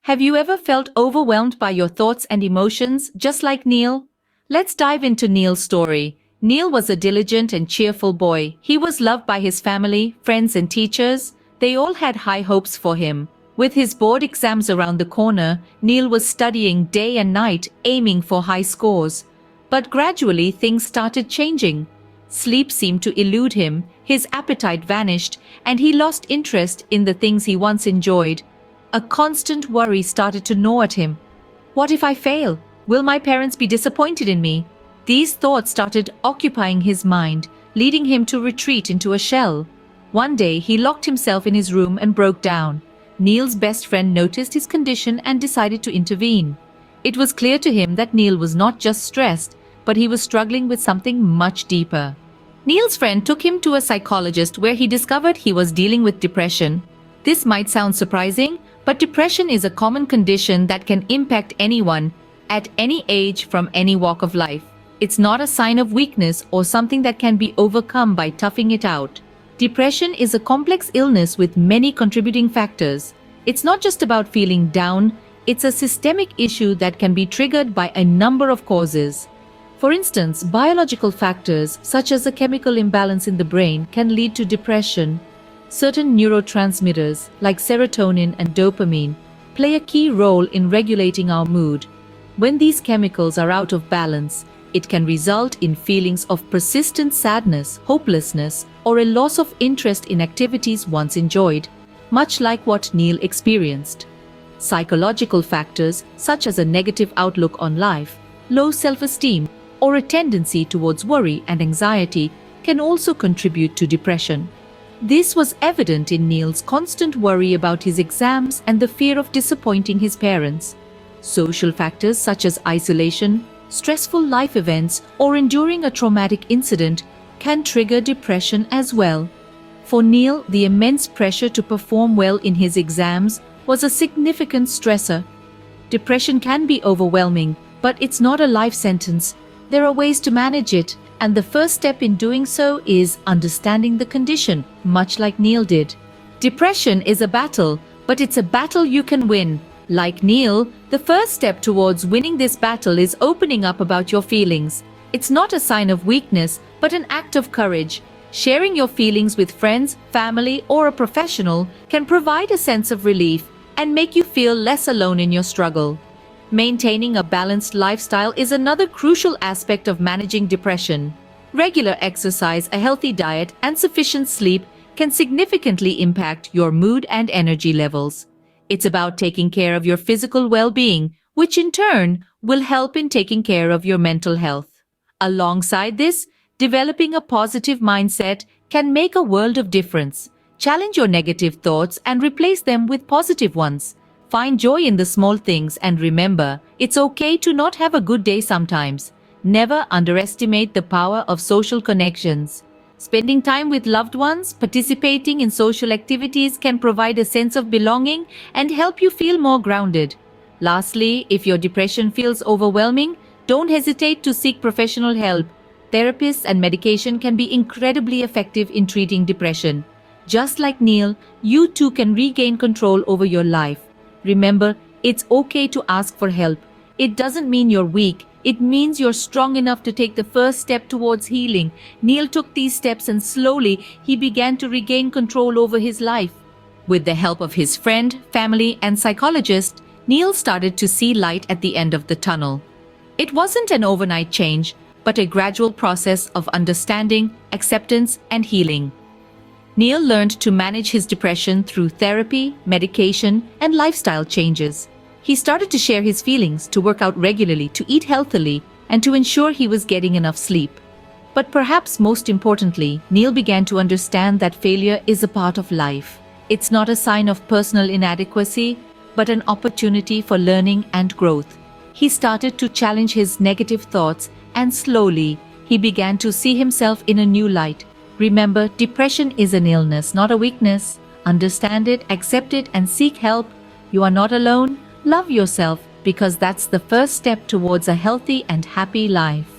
Have you ever felt overwhelmed by your thoughts and emotions, just like Neil? Let's dive into Neil's story. Neil was a diligent and cheerful boy. He was loved by his family, friends, and teachers. They all had high hopes for him. With his board exams around the corner, Neil was studying day and night, aiming for high scores. But gradually, things started changing. Sleep seemed to elude him, his appetite vanished, and he lost interest in the things he once enjoyed. A constant worry started to gnaw at him. What if I fail? Will my parents be disappointed in me? These thoughts started occupying his mind, leading him to retreat into a shell. One day, he locked himself in his room and broke down. Neil's best friend noticed his condition and decided to intervene. It was clear to him that Neil was not just stressed, but he was struggling with something much deeper. Neil's friend took him to a psychologist where he discovered he was dealing with depression. This might sound surprising, but depression is a common condition that can impact anyone, at any age, from any walk of life. It's not a sign of weakness or something that can be overcome by toughing it out. Depression is a complex illness with many contributing factors. It's not just about feeling down, it's a systemic issue that can be triggered by a number of causes. For instance, biological factors such as a chemical imbalance in the brain can lead to depression. Certain neurotransmitters like serotonin and dopamine play a key role in regulating our mood. When these chemicals are out of balance, it can result in feelings of persistent sadness, hopelessness, or a loss of interest in activities once enjoyed, much like what Neil experienced. Psychological factors such as a negative outlook on life, low self-esteem, or a tendency towards worry and anxiety can also contribute to depression. This was evident in Neil's constant worry about his exams and the fear of disappointing his parents. Social factors such as isolation, stressful life events, or enduring a traumatic incident can trigger depression as well. For Neil, the immense pressure to perform well in his exams was a significant stressor. Depression can be overwhelming, but it's not a life sentence. There are ways to manage it, and the first step in doing so is understanding the condition, much like Neil did. Depression is a battle, but it's a battle you can win. Like Neil, the first step towards winning this battle is opening up about your feelings. It's not a sign of weakness, but an act of courage. Sharing your feelings with friends, family, or a professional can provide a sense of relief and make you feel less alone in your struggle. Maintaining a balanced lifestyle is another crucial aspect of managing depression. Regular exercise, a healthy diet, and sufficient sleep can significantly impact your mood and energy levels. It's about taking care of your physical well-being, which in turn will help in taking care of your mental health. Alongside this, developing a positive mindset can make a world of difference. Challenge your negative thoughts and replace them with positive ones. Find joy in the small things and remember, it's okay to not have a good day sometimes. Never underestimate the power of social connections. Spending time with loved ones, participating in social activities can provide a sense of belonging and help you feel more grounded. Lastly, if your depression feels overwhelming, don't hesitate to seek professional help. Therapists and medication can be incredibly effective in treating depression. Just like Neil, you too can regain control over your life. Remember, it's okay to ask for help. It doesn't mean you're weak. It means you're strong enough to take the first step towards healing. Neil took these steps and slowly he began to regain control over his life. With the help of his friend, family, and psychologist, Neil started to see light at the end of the tunnel. It wasn't an overnight change, but a gradual process of understanding, acceptance, and healing. Neil learned to manage his depression through therapy, medication, and lifestyle changes. He started to share his feelings, to work out regularly, to eat healthily, and to ensure he was getting enough sleep. But perhaps most importantly, Neil began to understand that failure is a part of life. It's not a sign of personal inadequacy, but an opportunity for learning and growth. He started to challenge his negative thoughts, and slowly, he began to see himself in a new light. Remember, depression is an illness, not a weakness. Understand it, accept it, and seek help. You are not alone. Love yourself, because that's the first step towards a healthy and happy life.